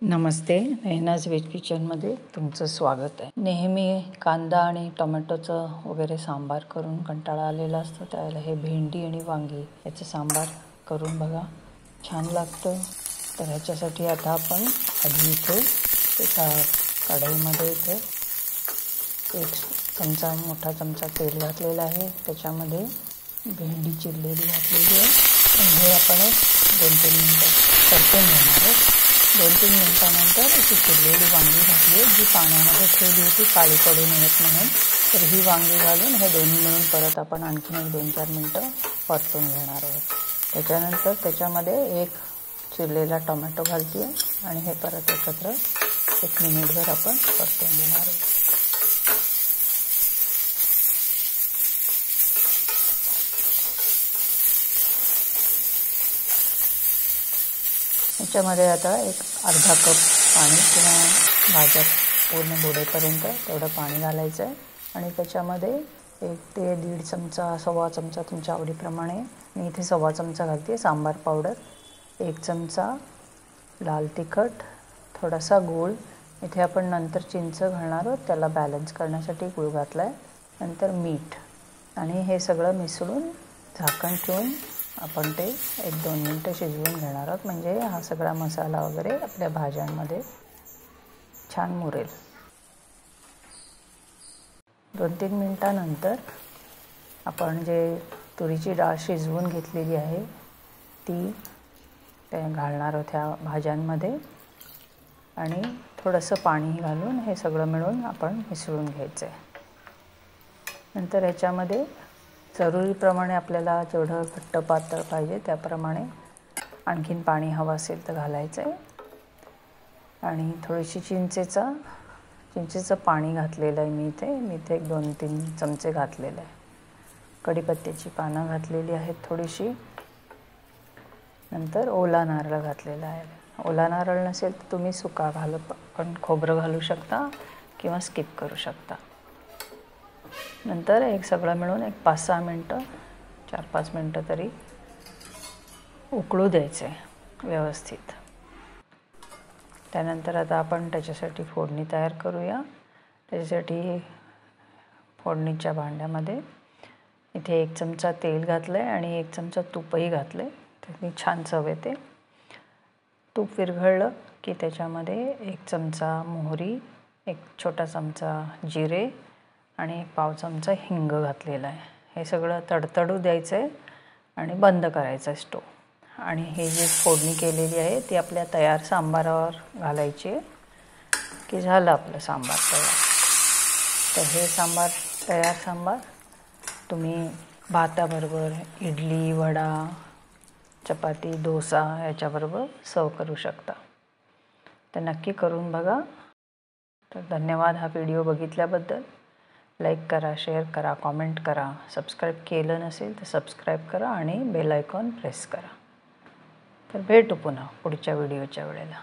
नमस्ते, Naina's veg किचनमध्ये तुमचं स्वागत आहे. नेहमी कांदा आणि टोमॅटोचं वगैरे सांबार करून कंटाळा आलेला असतो, त्यावेळेला हे भेंडी आणि वांगी याचं सांबार करून बघा, छान लागतं. तर ह्याच्यासाठी आता आपण आधी इथे एका कढईमध्ये इथे मोठा चमचा तेल घातलेला आहे. त्याच्यामध्ये भेंडी चिरलेली घातलेली आहे आणि हे आपण 2-3 मिनटं परतून घेणार आहोत. 2-3 मिनिटानंतर अशी चिरलेली वांगी घातली आहे, जी पाण्यामध्ये ठेवली होती काळी पडू नयेत म्हणून. तर ही वांगी घालून हे दोन्ही मिळून परत आपण आणखीन 1-2-4 मिनटं परतून घेणार आहोत. त्याच्यानंतर त्याच्यामध्ये एक चिरलेला टोमॅटो घालते आणि हे परत एकत्र 1 मिनिटभर आपण परतून घेणार आहोत. ह्याच्यामध्ये आता एक अर्धा कप पाणी किंवा भाज्या पूर्ण बुडेपर्यंत तेवढं पाणी घालायचं आहे आणि त्याच्यामध्ये 1 ते 1.5 चमचा, सव्वा चमचा तुमच्या आवडीप्रमाणे, मी इथे सव्वा चमचा घालते सांबार पावडर, 1 चमचा लाल तिखट, थोडासा गूळ, इथे आपण नंतर चिंच घालणार आहोत, त्याला बॅलन्स करण्यासाठी गूळ घातला आहे, नंतर मीठ आणि हे सगळं मिसळून झाकण ठेवून आपण ते 1-2 मिनटं शिजवून घेणार आहोत, म्हणजे हा सगळा मसाला वगैरे आपल्या भाज्यांमध्ये छान मुरेल. 2-3 मिनटानंतर आपण जे तुरीची डाळ शिजवून घेतलेली आहे ती ते घालणार आहोत ह्या भाज्यांमध्ये आणि थोडंसं पाणी घालून हे सगळं मिळून आपण मिसळून घ्यायचं आहे. नंतर ह्याच्यामध्ये जरुरीप्रमाणे आपल्याला जेवढं घट्ट पातळ पाहिजे त्याप्रमाणे आणखीन पाणी हवं असेल तर घालायचं आहे आणि थोडीशी चिंचेचं पाणी घातलेलं आहे मी इथे 1-2-3 चमचे घातलेलं आहे. कढीपत्त्याची पानं घातलेली आहेत थोडीशी, नंतर ओला नारळ घातलेला आहे. ओला नारळ नसेल तर तुम्ही सुका पण खोबरं घालू शकता किंवा स्किप करू शकता. नंतर सगळं मिळून 5-6 मिनटं, 4-5 मिनटं तरी उकळू द्यायचे व्यवस्थित. त्यानंतर आता आपण त्याच्यासाठी फोडणी तयार करूया. त्याच्यासाठी फोडणीच्या भांड्यामध्ये इथे 1 चमचा तेल घातलं आहे आणि 1 चमचा तूपही घातलं आहे, त्याने छान चव येते. तूप विरघळलं की त्याच्यामध्ये 1 चमचा मोहरी, 1 छोटा चमचा जिरे आणि 1 पाव चमचा हिंग घातलेला आहे. हे सगळं तडतडू द्यायचं आहे आणि बंद करायचं आहे स्टोव. आणि हे जे फोडणी केलेली आहे ती आपल्या तयार सांबारावर घालायची आहे की झालं आपलं सांबार तयार. तर हे तयार सांबार तुम्ही भाताबरोबर, इडली, वडा, चपाती, डोसा याच्याबरोबर सर्व करू शकता. तर नक्की करून बघा. तर धन्यवाद हा व्हिडिओ बघितल्याबद्दल. लाईक करा, शेअर करा, कॉमेंट करा. सबस्क्राईब केलं नसेल तर सबस्क्राईब करा आणि बेल आयकॉन प्रेस करा. तर भेटू पुन्हा पुढच्या व्हिडिओच्या वेळेला.